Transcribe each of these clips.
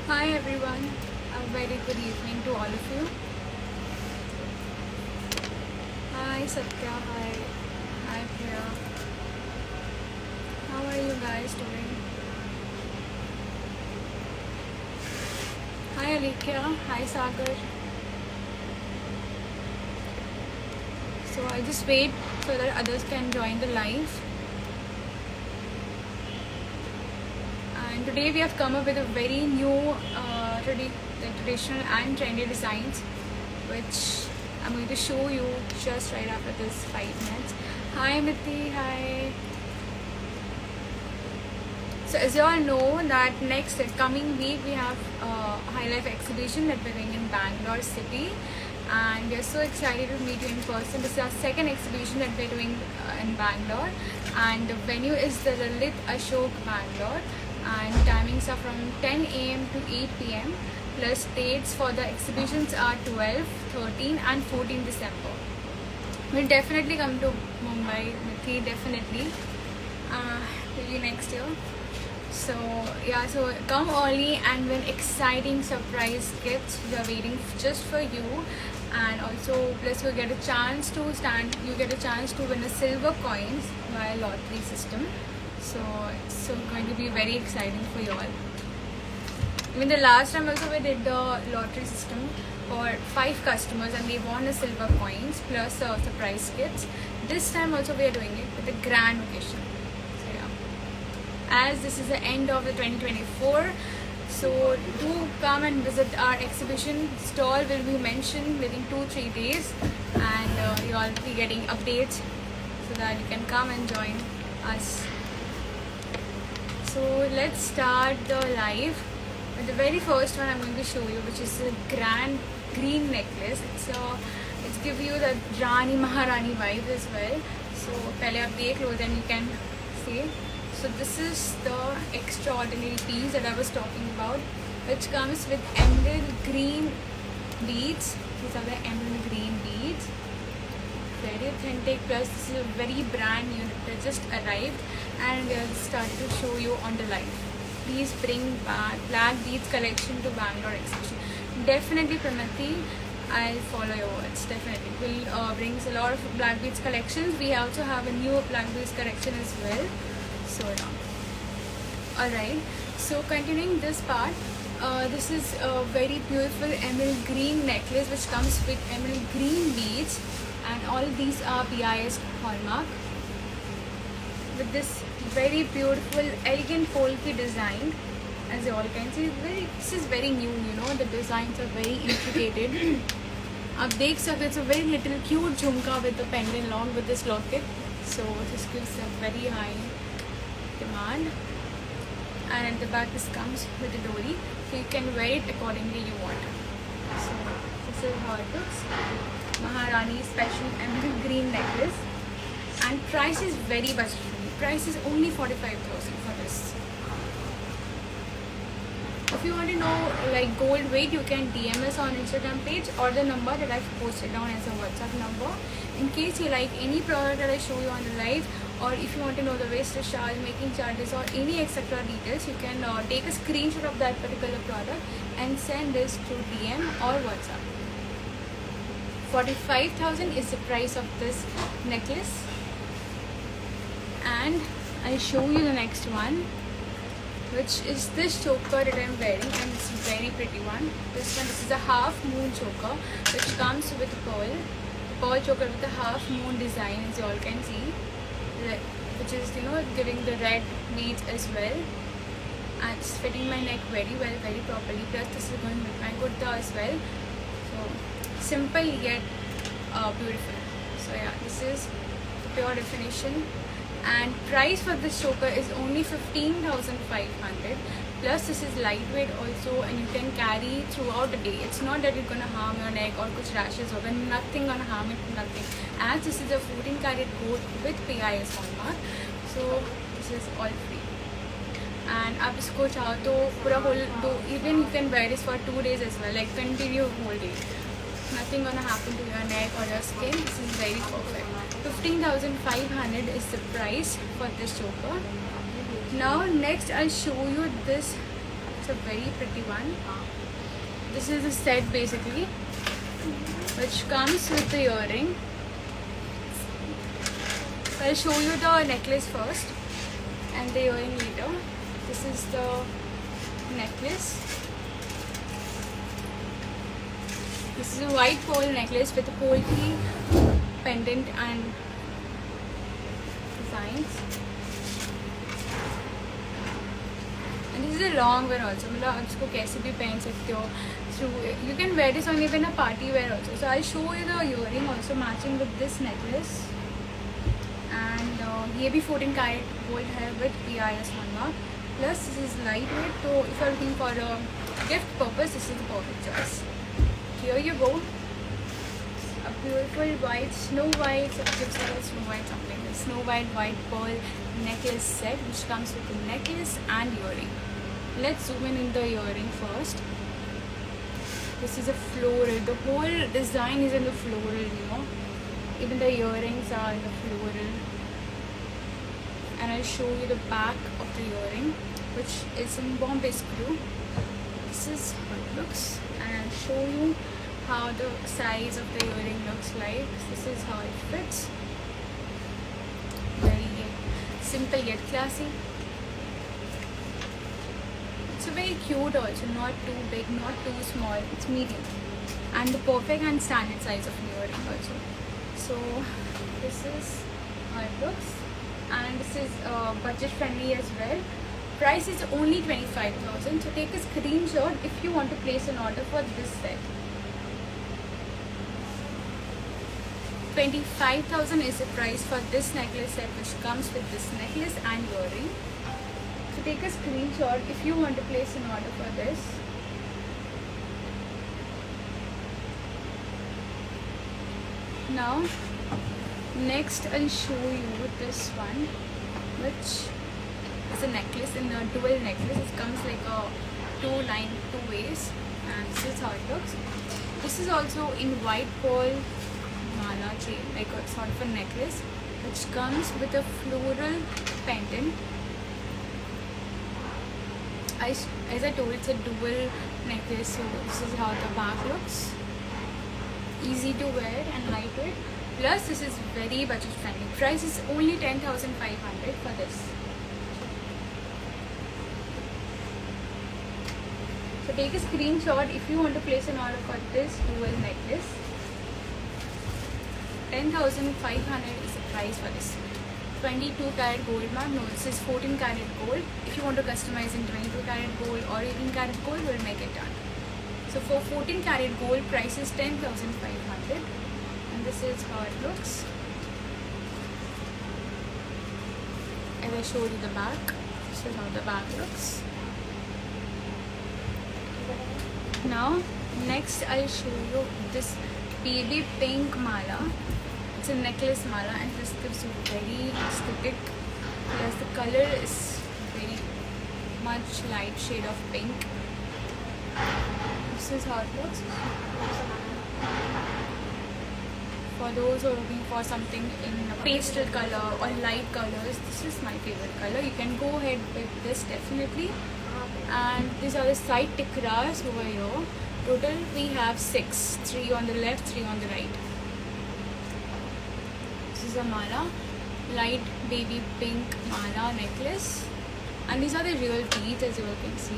Hi everyone, a very good evening to all of you. Hi Satya, hi Priya. How are you guys doing? Hi Alikia, hi Sagar. So I'll just wait so that others can join the live. And today we have come up with a very new traditional and trendy designs, which I'm going to show you just right after this 5 minutes. Hi Miti, hi. So as you all know that next coming week we have High Life exhibition that we're doing in Bangalore city, and we're so excited to meet you in person. This is our second exhibition that we're doing in Bangalore, and the venue is the Lalit Ashok Bangalore, and timings are from 10 a.m. to 8 p.m. plus dates for the exhibitions are 12, 13 and 14 December. We'll definitely come to Mumbai, Mithi, definitely. Maybe next year. So yeah, so come early and win exciting surprise gifts. We are waiting just for you, and also plus you get a chance to win a silver coins via lottery system. So it's going to be very exciting for you all. Even the last time also we did the lottery system for 5 customers and they won a silver coins plus surprise gifts. This time also we are doing it with a grand occasion. So yeah, as this is the end of the 2024, so do come and visit our exhibition. Stall will be mentioned within 2-3 days, and you all will be getting updates so that you can come and join us. So let's start the live. But the very first one I'm going to show you, which is a grand green necklace. It's give you the Rani Maharani vibe as well. So pehle aap dekh lo, then you can see. So this is the extraordinary piece that I was talking about, which comes with emerald green beads. These are the emerald green beads. Very authentic, plus this is a very brand new that just arrived, and we started to show you on the live. Please bring back Black Beads collection to Bangalore exhibition. Definitely, Pramati, I'll follow your words. Definitely, we'll bring a lot of Black Beads collections. We also have a new Black Beads collection as well. So yeah. Alright, so continuing this part, this is a very beautiful emerald green necklace which comes with emerald green beads, and all these are BIS hallmark with this very beautiful elegant folky design. As you all can see, this is very new, the designs are very intricate. Up dekh sakte, it's a very little cute jhumka with the pendant along with this locket, so this gives a very high demand. And at the back this comes with a dori, so you can wear it accordingly you want. So this is how it looks. Maharani special emerald green necklace, and price is very budget friendly. Price is only 45,000 for this. If you want to know like gold weight, you can DM us on Instagram page or the number that I've posted down as a WhatsApp number. In case you like any product that I show you on the live, or if you want to know the wastage charge, making charges or any etc details, you can take a screenshot of that particular product and send this through DM or WhatsApp. 45,000 is the price of this necklace. And I'll show you the next one, which is this choker that I'm wearing, and it's a very pretty one. This is a half moon choker which comes with pearl choker with a half moon design, as you all can see, which is giving the red beads as well, and it's fitting my neck very well, very properly. Plus this is going with my kurta as well. So simple yet beautiful. So yeah, this is the pure definition. And price for this choker is only 15,500. Plus this is lightweight also, and you can carry throughout the day. It's not that it's gonna harm your neck or kuch rashes over. Nothing gonna harm it, nothing. As this is a 14 karat gold with PIS hallmark, so this is all free. And आप इसको चाहो तो पूरा whole even you can wear this for 2 days as well, like continue whole day. Nothing gonna happen to your neck or your skin. This is very perfect. 15,500 is the price for this choker. Now next I'll show you this It's a very pretty one. This is a set basically, which comes with the earring. So I'll show you the necklace first and the earring later. This is the necklace. This is a white pearl necklace with a poultry pendant and designs. And this is a long wear also. मतलब आप इसको कैसे भी पहन सकते हो. You can wear this on even a party wear also. So I'll show you the earring also matching with this necklace. And ये भी 14 karat gold है with BIS hallmark. Plus this is lightweight. So if you're looking for a gift purpose, this is the perfect choice. Here you go. A beautiful white, snow white, snow white something. A snow white pearl necklace set which comes with the necklace and earring. Let's zoom in the earring first. This is a floral. The whole design is in the floral, you know. Even the earrings are in the floral. And I'll show you the back of the earring, which is in Bombay screw. This is how it looks, and I'll show you how the size of the earring looks like. This is how it fits. Very simple yet classy. It's a very cute also, not too big, not too small. It's medium, and the perfect and standard size of the earring also. So this is how it looks, and this is budget friendly as well. Price is only 25,000. So take a screenshot if you want to place an order for this set. 25,000 is the price for this necklace set, which comes with this necklace and earring. So take a screenshot if you want to place an order for this. Now next I'll show you this one, which is a necklace in a dual necklace. It comes like a two ways, and this is how it looks. This is also in white pearl mala chain, like a sort of a necklace, which comes with a floral pendant. As I told, it's a dual necklace, so this is how the back looks. Easy to wear and lightweight. Plus this is very budget friendly. Price is only 10,500 for this. So take a screenshot if you want to place an order for this dual necklace. 10,500 is the price for this. 22 karat gold, ma'am. No, this is 14 karat gold. If you want to customize in 22 karat gold or 18 karat gold, we'll make it done. So for 14 karat gold, price is 10,500, and this is how it looks. And I showed you the back. This is how the back looks. Now next I'll show you this baby pink mala. It's a necklace mala, and this gives you very aesthetic. Plus the color is very much light shade of pink. This is how it looks. For those who are looking for something in a pastel color or light colors, this is my favorite color. You can go ahead with this definitely. And these are the side tikras over here. Total we have 6, 3 on the left, 3 on the right. This is a mala, light baby pink mala necklace, and these are the real beads, as you all can see.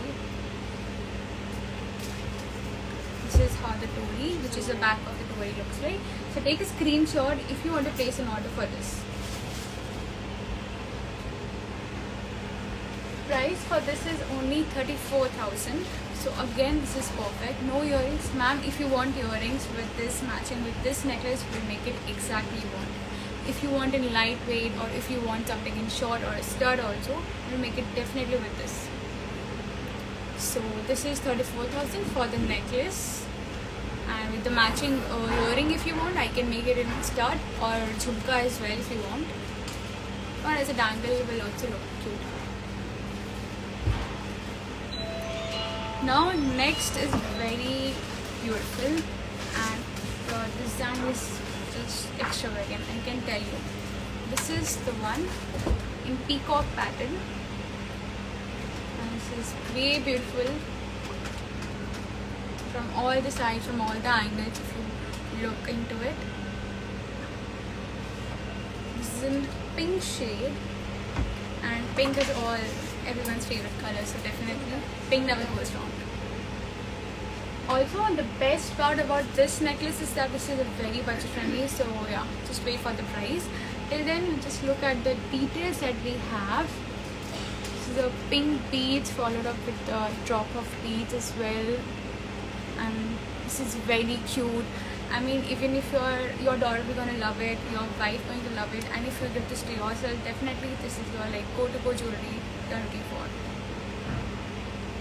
This is how the tori, which is the back of the tori, looks like. So take a screenshot if you want to place an order for this. Price for this is only 34,000. So again, this is perfect. No earrings, ma'am. If you want earrings with this matching with this necklace, we'll make it exactly you want. If you want in lightweight, or if you want something in short or a stud also, we'll make it definitely with this. So this is 34,000 for the necklace, and with the matching earring if you want, I can make it in stud or jhumka as well if you want, or as a dangle will also look cute. Now next is very beautiful, and the design is just extravagant, I can tell you. This is the one in peacock pattern, and this This is way beautiful from all the sides, from all the angles if you look into it. This is in pink shade, and pink is all everyone's favorite color, so definitely pink never goes wrong. Also, the best part about this necklace is that this is a very budget friendly, so yeah, just wait for the price. Till then, just look at the details that we have. This is a pink beads followed up with a drop of beads as well, and this is very cute. I mean, even if your daughter will gonna love it, your wife going to love it, and if you give this to yourself, definitely this is your like go-to-go jewelry you're looking for.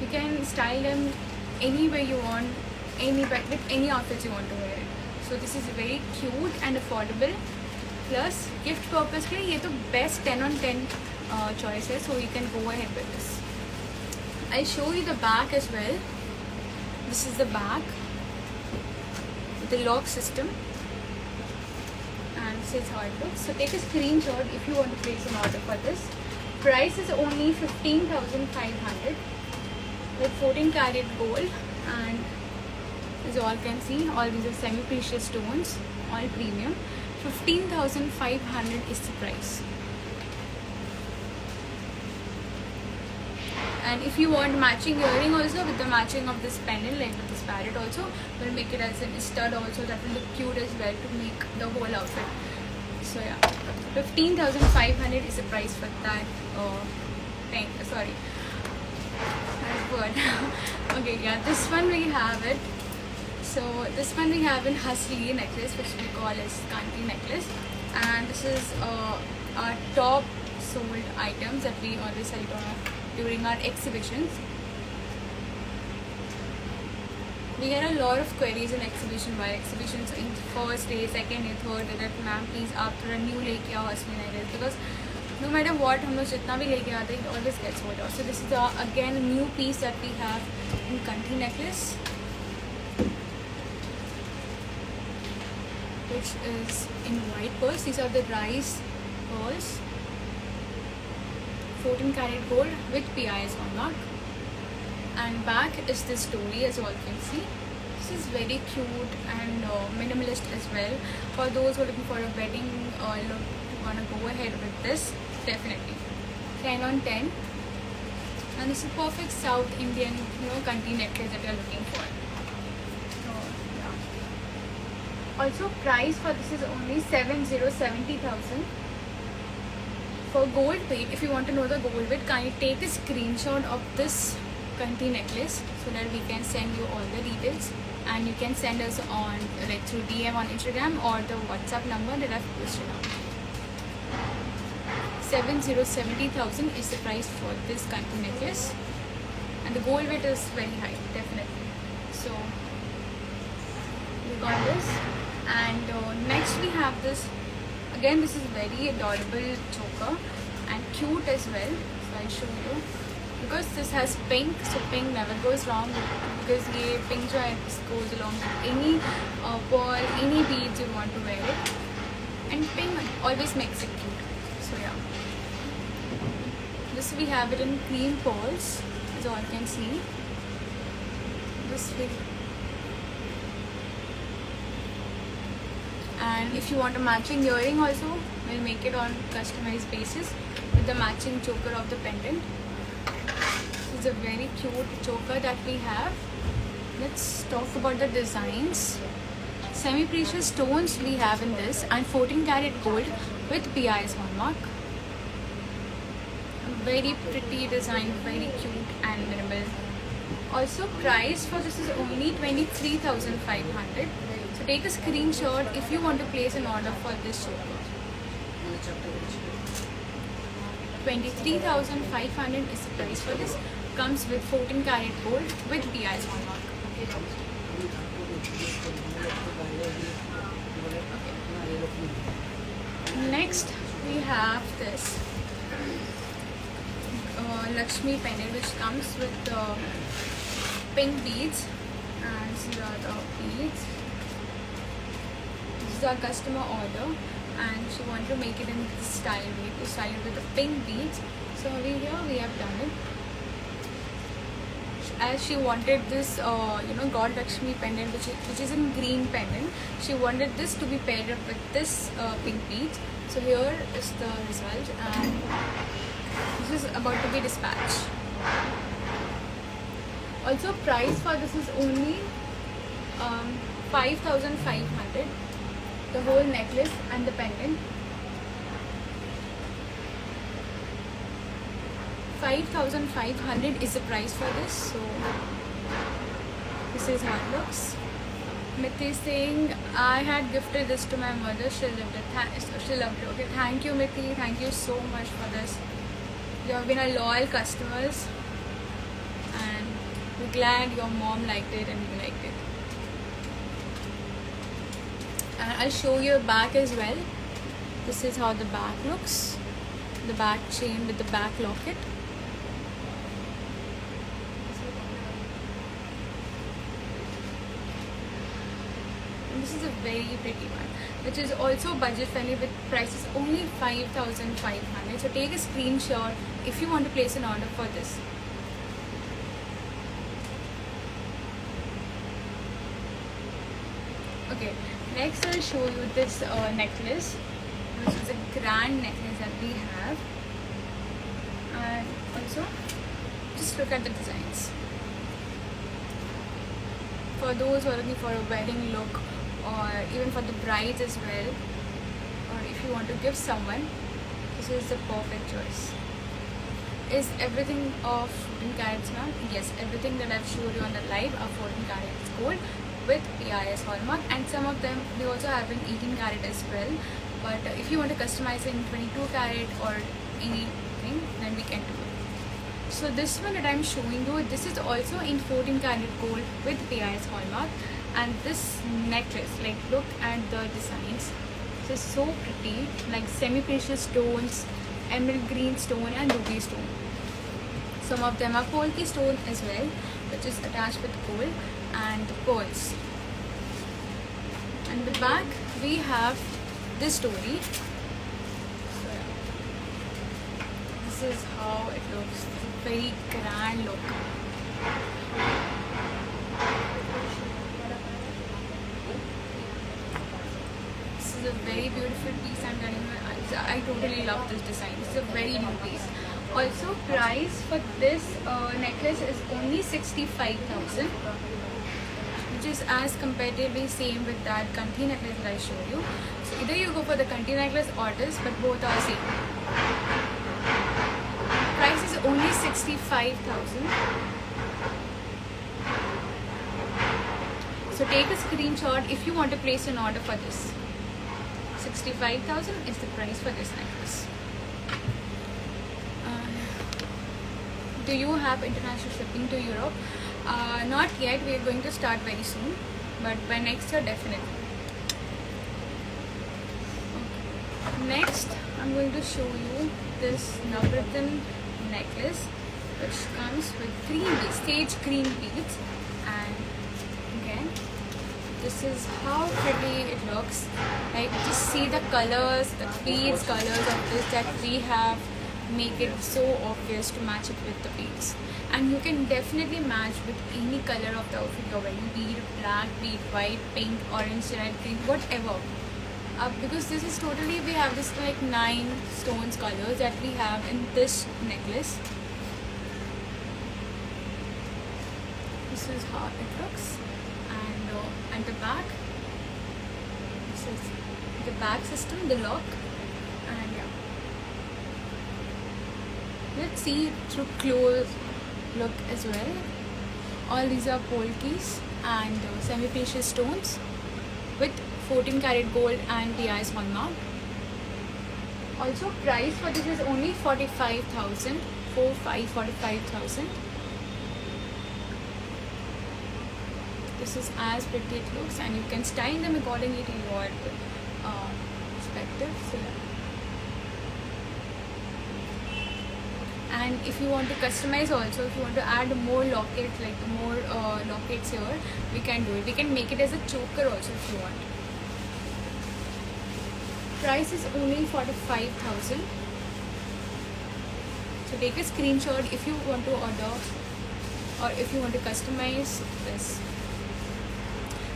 You can style them any way you want, with any outfits you want to wear it. So this is very cute and affordable. Plus gift purpose के लिए ये तो best 10 on 10 choice है, so you can go ahead with this. I'll show you the back as well. This is the back, the lock system, and this is how it looks. So take a screenshot if you want to place an order for this. Price is only 15,500 with 14 karat gold, and as you all can see, all these are semi-precious stones, all premium. 15,500 is the price. And if you want matching earring also with the matching of this pendant, like with this parrot also, we'll make it as a stud also, that will look cute as well to make the whole outfit. So yeah, 15,500 is the price for that thing. Sorry, that word. Okay, yeah, this one we have it. So this one we have in Hasli necklace, which we call as Kanti necklace, and this is our top sold items that we always sell during our exhibitions. We get a lot of queries in exhibition while exhibitions in first day, second day, third day that ma'am please after a new लेके आओ Hasli necklace, because no matter what हम लोग जितना भी लेके आते हैं it always gets sold out. So this is again a new piece that we have in Kanti necklace, which is in white pearls. These are the rice pearls, 14 karat gold with PIS hallmark. And back is this story, as you all can see. This is very cute and minimalist as well. For those who are looking for a wedding look, you want to go ahead with this, definitely 10 on 10. And this is perfect South Indian, Kanti necklace that you are looking for. So yeah. Also, price for this is only 70,000. For gold weight, if you want to know the gold weight, kindly take a screenshot of this Kanti necklace so that we can send you all the details, and you can send us on like through DM on Instagram or the WhatsApp number that I've posted out. 70,000 is the price for this Kanti necklace, and the gold weight is very high, definitely. So we got this, and next we have this. Again, this is very adorable choker and cute as well. So I'll show you. Because this has pink, so pink never goes wrong, because ये pink जो है this goes along with any pearl, any beads you want to wear it, and pink always makes it cute. So yeah, this we have it in cream pearls, as all can see. This will, and if you want a matching earring also, we'll make it on customized basis with the matching choker of the pendant. This is a very cute choker that we have. Let's talk about the designs. Semi-precious stones we have in this, and 14 karat gold with PIS hallmark. Very pretty design, very cute and minimal. Also, price for this is only 23,500. So take a screenshot if you want to place an order for this choker. 23,500 is the price for this. Comes with 14 karat gold with PIS hallmark. Okay. Next we have this Lakshmi pendant, which comes with pink beads, and these are the beads. This is our customer order, and she wanted to make it in this style. We style it with the pink beads. So over here we have done it. as she wanted this God Lakshmi pendant, which is in green pendant. She wanted this to be paired up with this pink beads. So here is the result, and this is about to be dispatched. Also, price for this is only 5,500, the whole necklace and the pendant. 5,500 is the price for this. So this is how it looks. Miti is saying, I had gifted this to my mother. She loved it. She loved it. Okay, thank you, Miti. Thank you so much for this. You have been a loyal customers, and we're glad your mom liked it and you liked it. And I'll show you a back as well. This is how the back looks. The back chain with the back locket. And this is a very pretty one, which is also budget friendly with prices only 5,500. So take a screenshot if you want to place an order for this. Okay, next I'll show you this necklace, which is a grand necklace that we have. And also, just look at the designs. For those who are looking for a wedding look, or even for the brides as well, or if you want to give someone, this is the perfect choice. Is everything of 14 carats now? Yes, everything that I've showed you on the live are 14 carats gold with BIS hallmark, and some of them we also have in 18 carat as well. But if you want to customize it in 22 carat or anything, then we can do it. So this one that I'm showing you, this is also in 14 karat gold with BIS hallmark. And this necklace, like look at the designs. This is so pretty, like semi-precious stones, emerald green stone and ruby stone. Some of them are polki stone as well, which is attached with gold and pearls. And the back we have this story. So, this is how it looks. It's a very grand look. This is a very beautiful piece. I'm telling you, I totally love this design. It's a very new piece. Also, price for this necklace is only 65,000, which is as comparatively same with that Kanthi necklace that I showed you. So either you go for the Kanthi necklace or this, but both are same. Price is only 65,000. So take a screenshot if you want to place an order for this. 65,000 is the price for this necklace. Do you have international shipping to Europe? Not yet. We are going to start very soon, but by next year definitely. Okay. Next, I'm going to show you this Navratna necklace, which comes with green beads, sage green beads, and again, this is how pretty it looks. Like, just see the colors, the beads colors of this that we have. Make it so obvious to match it with the beads, and you can definitely match with any color of the outfit you're wearing, bead, black bead, white, pink, orange, red, green, whatever. Because this is totally, we have this like 9 stones colors that we have in this necklace. This is how it looks, and the back, this is the back system, the lock, and yeah. Let's see through close look as well. All these are polkis and semi-precious stones with 14 karat gold and BIS hallmark. Also, price for this is only 45,000. 45,000. This is as pretty it looks, and you can style them accordingly to your perspective. So, and if you want to customize also, if you want to add more lockets, like more lockets here, we can do it. We can make it as a choker also if you want. Price is only 45,000. So take a screenshot if you want to order or if you want to customize this.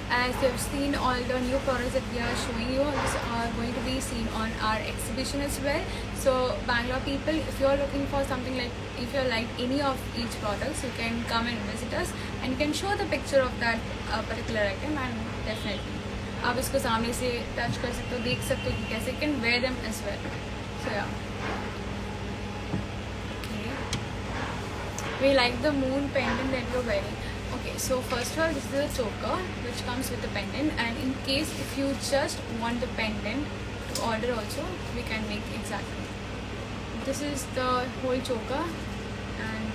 As you have seen, all the new products that we are showing you are going to be seen on our exhibition as well. So Bangalore people, if you are looking for something like, if you like any of each products, you can come and visit us and you can show the picture of that particular item, and definitely आप इसको सामने से touch कर सकते हो, देख सकते हो कि कैसे, you can wear them as well. So yeah. We like the moon pendant that you're wearing. Okay, so first of all, this is a choker which comes with the pendant, and in case if you just want the pendant to order also, we can make exactly. This is the whole choker, and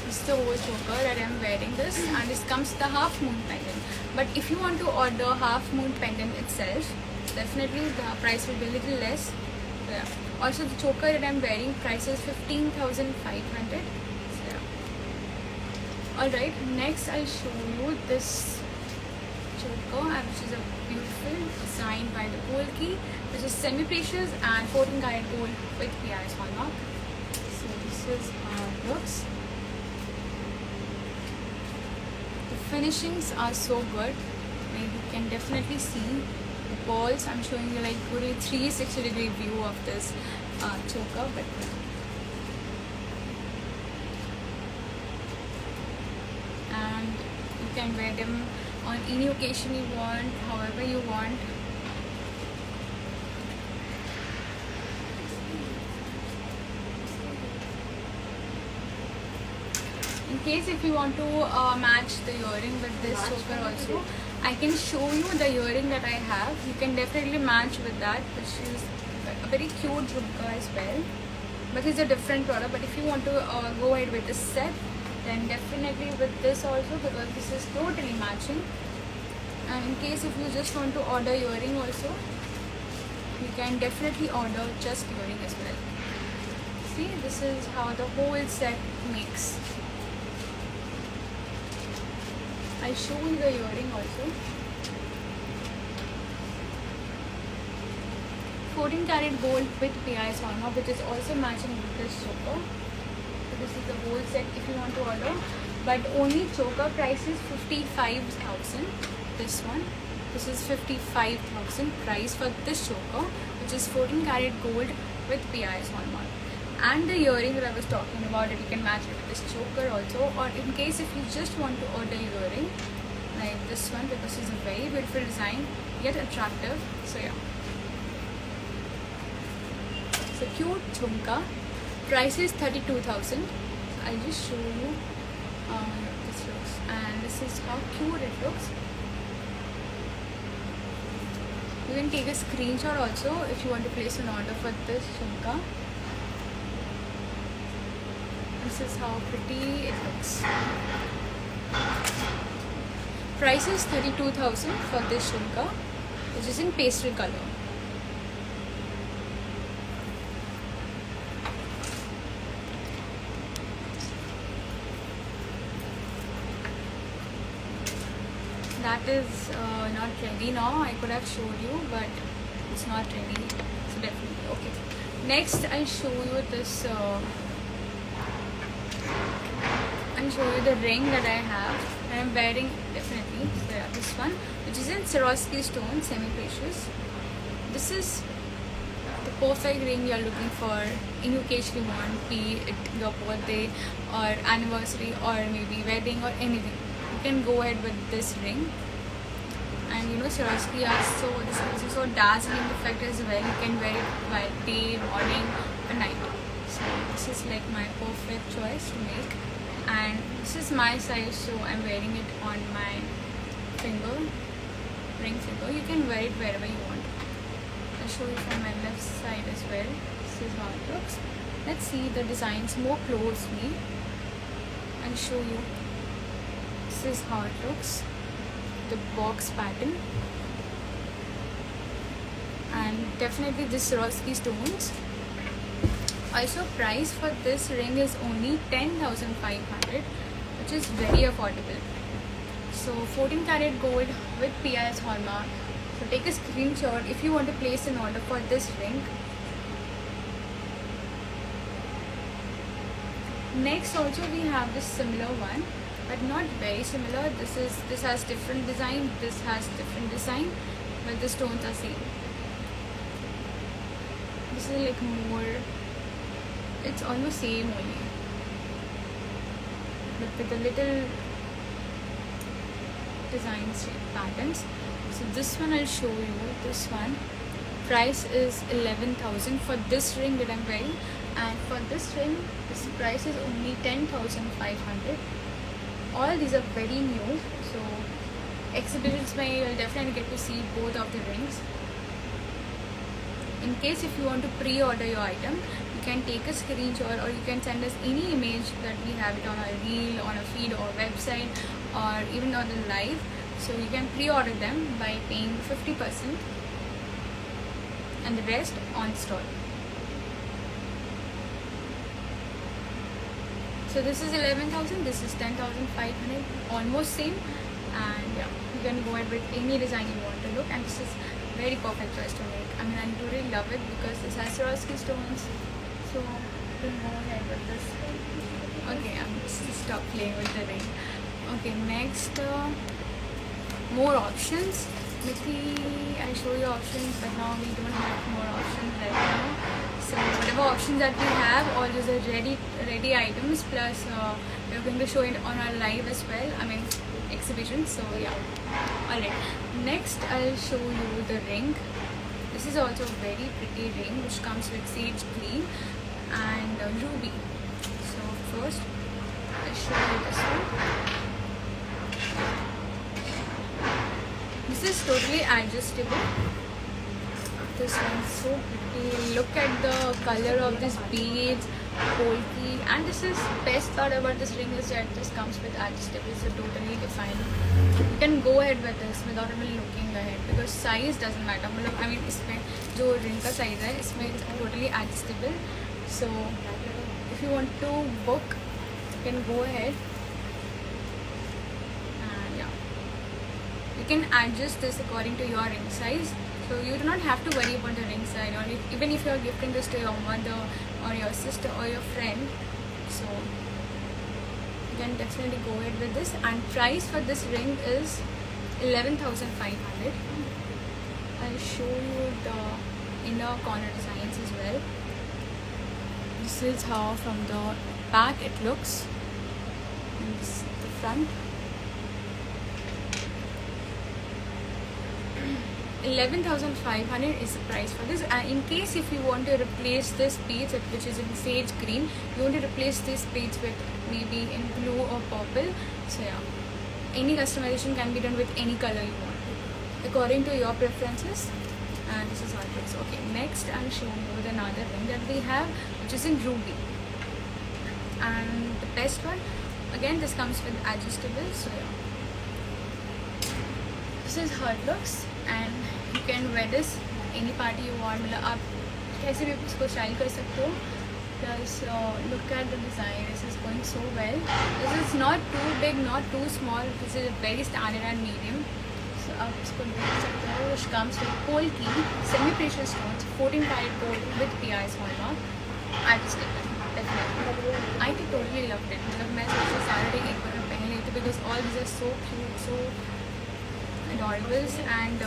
this is the whole choker that I'm wearing this, and this comes the half moon pendant. But if you want to order half moon pendant itself, definitely the price will be a little less. Yeah. Also, the choker that I'm wearing price is 15,500. So, yeah. Alright, next I'll show you this choker, which is a beautiful design by the Gold Key, which is semi-precious and 14 karat gold with PIS hallmark. So this is how it looks. The finishings are so good. You can definitely see the balls. I'm showing you like good 360-degree view of this choker, but and you can wear them on any occasion you want, however you want. In case if you want to match the earring with this choker also, I can show you the earring that I have. You can definitely match with that, which is a very cute jhumka as well. But it's a different product. But if you want to go ahead with this set, then definitely with this also, because this is totally matching. And in case if you just want to order earring also, you can definitely order just earring as well. See, this is how the whole set makes. I'll show you the earring also. 14 karat gold with PIS hallmark, which is also matching with this choker. So this is the whole set if you want to order. But only choker price is 55,000. This one. This is 55,000 price for this choker, which is 14 karat gold with PIS hallmark. And the earring that I was talking about, that you can match it with this choker also, or in case if you just want to order earring like this one, because it's a very beautiful design yet attractive. So yeah, it's a cute jhumka. Price is 32,000. I'll just show you how this looks, and this is how cute it looks. You can take a screenshot also if you want to place an order for this jhumka. This is how pretty it looks. Price is 32,000 for this jhumka, which is in pastel color. That is not ready now. I could have showed you, but it's not ready. So definitely okay. Next, I'll show you this. I'll show you the ring that I have. I'm wearing definitely. So yeah, this one, which is in Swarovski stone, semi-precious. This is the perfect ring you're looking for in occasion you want, be it your birthday or anniversary or maybe wedding or anything. You can go ahead with this ring. And you know, Swarovski are so, this is so dazzling effect as well. You can wear it while day, morning, or night. So this is like my perfect choice to make. And this is my size, so I'm wearing it on my finger, ring finger. You can wear it wherever you want. I'll show you from my left side as well. This is how it looks. Let's see the designs more closely. I'll show you. This is how it looks. The box pattern. And definitely this Swarovski stones. Also, price for this ring is only 10,500, which is very affordable. So 14 karat gold with PIS hallmark. So take a screenshot if you want to place an order for this ring. Next also we have this similar one, but not very similar. This has different design, this has different design, but the stones are same. This is like more, it's almost same only, but with a little design patterns. So this one I'll show you. This one price is 11,000 for this ring that I'm wearing, and for this ring this price is only 10,500. All these are very new, so exhibitions may you'll definitely get to see both of the rings. In case if you want to pre-order your item, you can take a screenshot or you can send us any image that we have it on our reel, on a feed or website, or even on the live. So you can pre-order them by paying 50% and the rest on store. So this is 11,000, this is 10,500, almost same, and yeah, you can go ahead with any design you want to look, and this is very perfect choice to make. I mean, I really love it because this has Swarovski stones, so you can go ahead with this. Okay, I'm just stop playing with the ring. Okay, next, more options. Maybe I'll show you options, but now we don't have more options right now. So whatever options that we have, all those are ready items, plus we're going to show it on our live as well, I mean exhibition. So yeah, alright, next I'll show you the ring. This is also a very pretty ring which comes with sage green and ruby. So first I'll show you this one. This is totally adjustable. This one's so pretty. Look at the color of this beads, polki, and this is best part about this ring is that this comes with adjustable, so totally defined. You can go ahead with this without even looking ahead because size doesn't matter. I mean, इसमें जो ring का size है, इसमें it's totally adjustable. So if you want to book, you can go ahead. You can adjust this according to your ring size, so you do not have to worry about the ring size, or even if you are gifting this to your mother or your sister or your friend, so you can definitely go ahead with this. And price for this ring is 11,500. I'll show you the inner corner designs as well. This is how from the back it looks, and this is the front. 11,500 is the price for this. And in case if you want to replace this beads, which is in sage green, you want to replace this beads with maybe in blue or purple, so yeah, any customization can be done with any color you want according to your preferences. And this is how it looks. Okay, next I'll show you another ring that we have, which is in ruby, and the best one, again this comes with adjustable, so yeah, this is how it looks. And you can wear this any party you want, मतलब आप कैसे भी इसको style कर सकते हो. Plus look at the design, this is going so well. This is not too big, not too small, this is very standard and medium. So आप इसको देख सकते हो. Which comes with polki, semi-precious stones, 14 karat gold with PIS hallmark, adjustable. Definitely, I totally loved it. मतलब मैं सोचा सारे ring एक बार में पहन लेती because all these are so cute, so adorables, and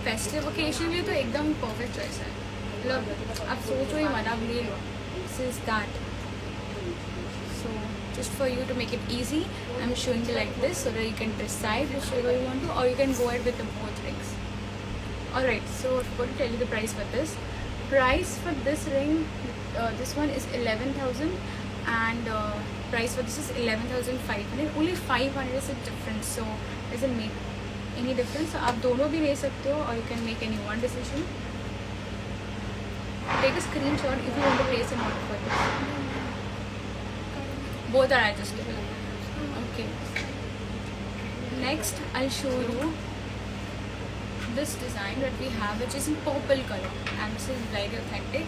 festive occasion के लिए तो एकदम perfect choice है. मतलब आप सोचो ही मत, आप ले लो. This is that. So just for you to make it easy, I'm showing you like this so that you can decide which flavor you want to, or you can go ahead with the both rings. Alright, so I'm going to tell you the price for this. Price for this ring, this one is 11,000, and price for this is 11,500. Only 500 is the difference, so it doesn't make any difference. So आप दोनों भी ले सकते हो, or you can make any one decision. Take a screenshot if you want to place an order for this. Both are adjustable. Okay. Next, I'll show you this design that we have, which is in purple color, and this is very authentic.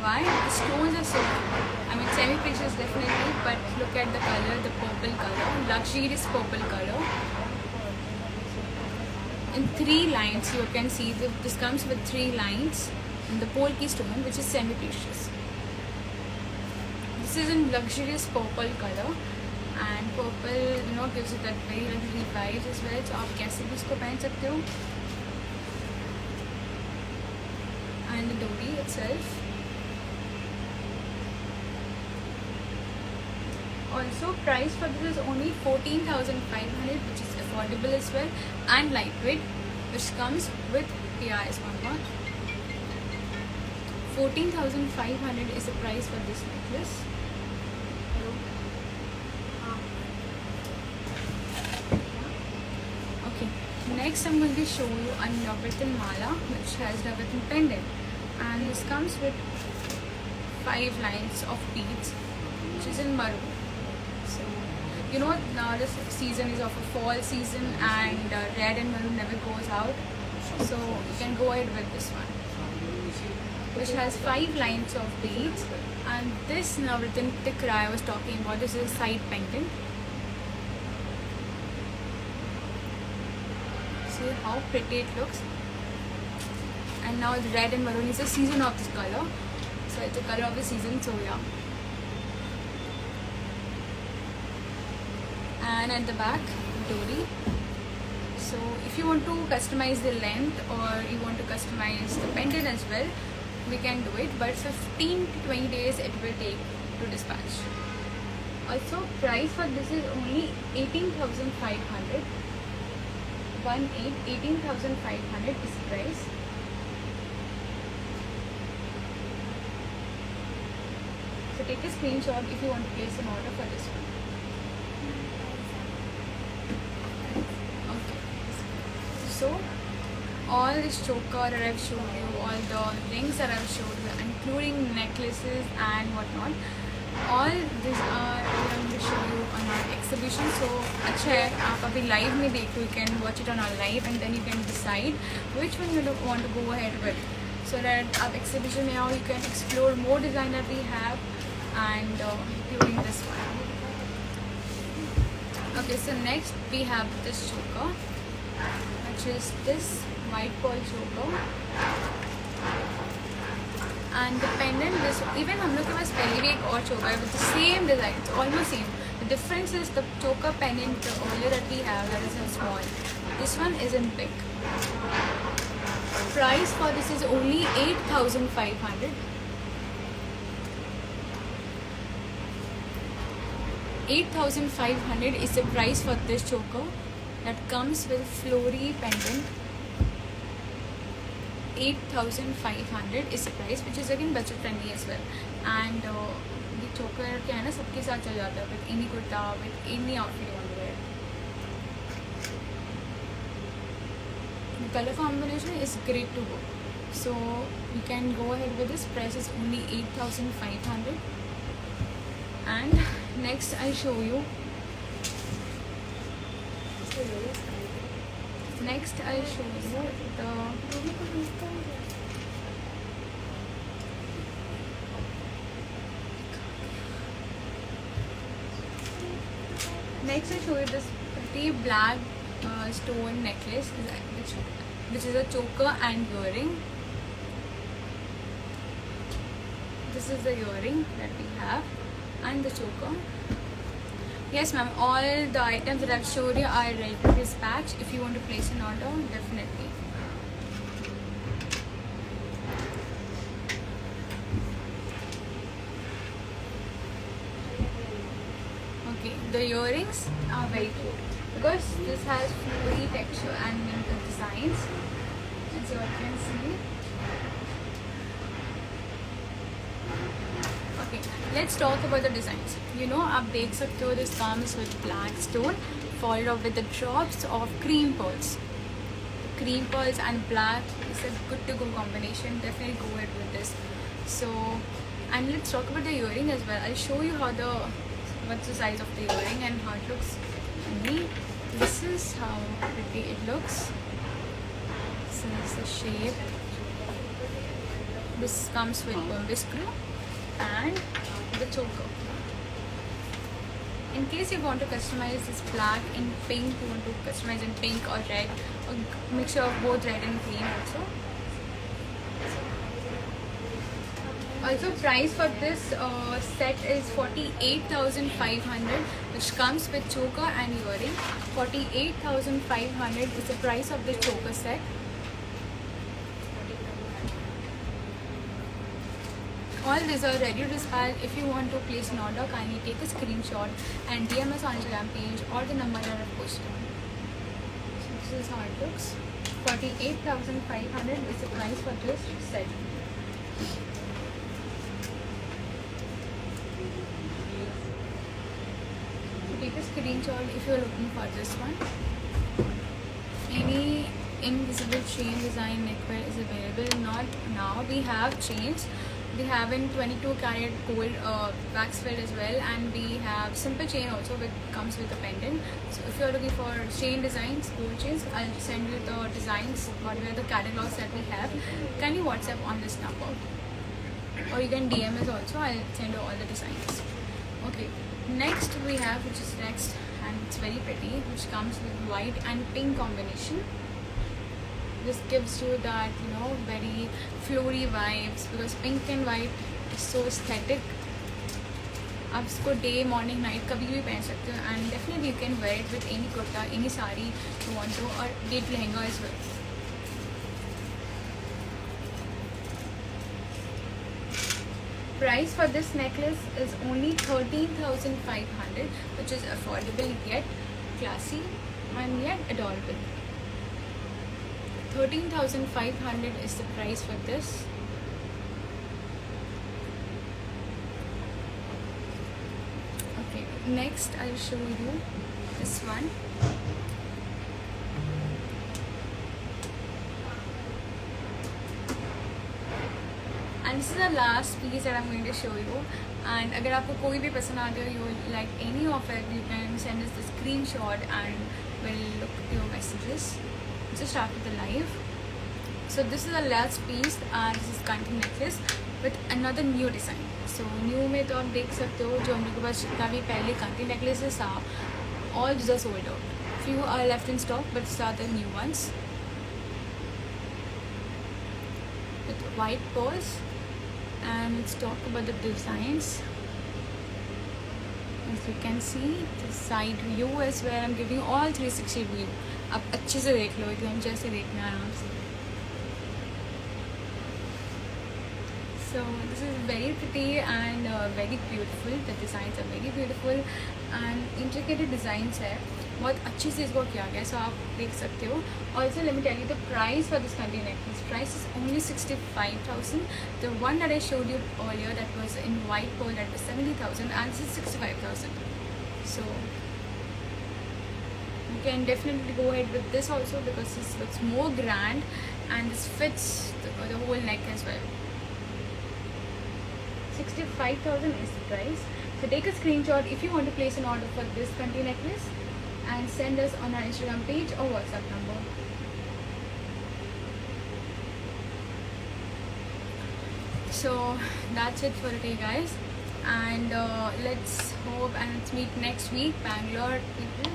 Why? The stones are so cool. I mean, semi-precious definitely, but look at the color, the purple color, luxurious purple color. In 3 lines, you can see that this comes with 3 lines in the polki stone, which is semi-precious. This This is in luxurious purple color, and purple gives it that very luxury vibe as well. So आप कैसे भी इसको पहन सकते हो. And the dhoti itself. Also, price for this is only 14,500, which is affordable as well and lightweight, which comes with PIS one. 14,500 is the price for this necklace. Okay, next I'm going to show you a Navratna mala, which has Navratna pendant, and this comes with 5 lines of beads, which is in maroon. Now this season is of a fall season, and red and maroon never goes out, so you can go ahead with this one, which has 5 lines of beads. And this Navratna tikra I was talking about, this is a side pendant. See how pretty it looks. And now the red and maroon is the season of this color, so it's the color of the season, so yeah. And at the back, dhoti. So if you want to customize the length, or you want to customize the pendant as well, we can do it, but 15 to 20 days it will take to dispatch. Also, price for this is only 18,500. 18,500 is the price. So take a screenshot if you want to place an order for this one. So all this choker that I've showed you, all the rings that I've showed you, including necklaces and whatnot, all these are going to show you on our exhibition. So अच्छा है, आप अभी live में देखो, you can watch it on our live, and then you can decide which one you want to go ahead with, so that आप exhibition में आओ, you can explore more design that we have, and including this one. Okay, so next we have this choker, which is this white pearl choker, and the pendant, this even हम लोग के पास पहले भी एक और choker है with the same design, it's almost same. The difference is the choker pendant, the earlier that we have, that is in small, this one is in big. Price for this is only 8,500. 8,500 is the price for this choker that comes with flory pendant. 8,500 is the price, which is again budget friendly as well. And the choker क्या है ना, सबके साथ चल जाता है, with any kurta, with any outfit you want to wear. The color combination is great to go, so we can go ahead with this. Price is only 8,500. And next I'll show you. Next I'll show you this pretty black stone necklace, which is a choker and earring. This is the earring that we have, and the choker. Yes ma'am, all the items that I've showed you are ready to dispatch. If you want to place an order, definitely. Okay, the earrings are very cute because this has flowy texture and minted designs, and so you can see. Okay, let's talk about the designs. आप देख सकते हो, this comes with black stone followed up with the drops of cream pearls. Cream pearls and black is a good to go combination. Definitely go ahead with this. So, and let's talk about the earring as well. I'll show you what's the size of the earring and how it looks on me. This is how pretty it looks. This is the shape. This comes with a screw and the choker. In case you want to customize this black in pink, you want to customize in pink or red, or mixture of both red and green also. Also, price for this set is 48,500, which comes with choker and earring. 48,500 is the price of the choker set. All these are ready to dispatch. If you want to place an order, kindly take a screenshot and DM us on Instagram page or the number that I've posted. So this is how it looks. 48,500 is the price for this set. So take a screenshot if you're looking for this one. Any invisible chain design neckwear is available. Not now. We have chains. We have in 22 karat gold wax filled as well, and we have simple chain also, which comes with a pendant. So if you're looking for chain designs, gold chains, I'll send you the designs, whatever the catalogs that we have. Kindly WhatsApp on this number, or you can DM us also. I'll send you all the designs. Okay, next we have, which is next, and it's very pretty, which comes with white and pink combination. This gives you that, you know, very flowy vibes, because pink and white is so aesthetic. आप इसको day morning night कभी भी पहन सकते हो, and definitely you can wear it with any kurta, any sari you want to, और that lehenga as well. Price for this necklace is only 13,500, which is affordable yet classy and yet adorable. 13,500 is the price for this. Okay, next I'll show you this one. And this is the last piece that I'm going to show you. And अगर आपको कोई भी पसंद आता है, you like any of it, you can send us the screenshot and we'll look at your messages just after the live. So this is the last piece, and this is kanti necklace with another new design. So new में तो आप देख सकते हो, जो हम लोग के पास जितना भी पहले kanti necklaces था, all these are sold out. Few are left in stock, but these are the new ones with white pearls. And let's talk about the designs. As you can see, the side view is where I'm giving you all 360 view. आप अच्छे से देख लो, एकदम जैसे देखना आराम से. So this is very pretty and very beautiful. The designs are very beautiful and intricate designs है. बहुत अच्छी से इसको किया गया, so आप देख सकते हो. Also let me tell you the price for this kanti necklace. Price is only 65,000. The one that I showed you earlier, that was in white pearl, that was 70,000, and this is 65,000. So you can definitely go ahead with this also, because this looks more grand and this fits the whole neck as well. 65,000 is the price. So take a screenshot if you want to place an order for this kanti necklace, and send us on our Instagram page or WhatsApp number. So that's it for today, guys, and let's hope and let's meet next week, Bangalore people.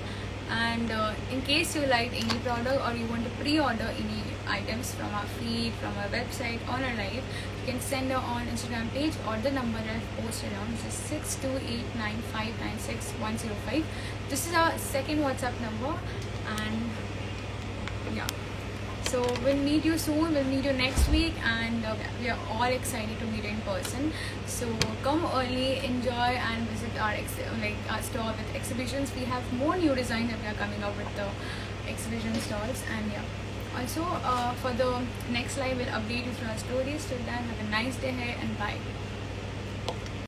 And in case you like any product or you want to pre-order any items from our feed, from our website, on our live, you can send her on Instagram page or the number that I've posted on, which is 6289596105. This is our second WhatsApp number, and yeah, so we'll meet you soon. We'll meet you next week, and we are all excited to meet you in person. So come early, enjoy, and visit our our store with exhibitions. We have more new designs that we are coming up with the exhibition stalls, and yeah. Also, for the next live, we'll update you through our stories. Till then, have a nice day ahead, and bye.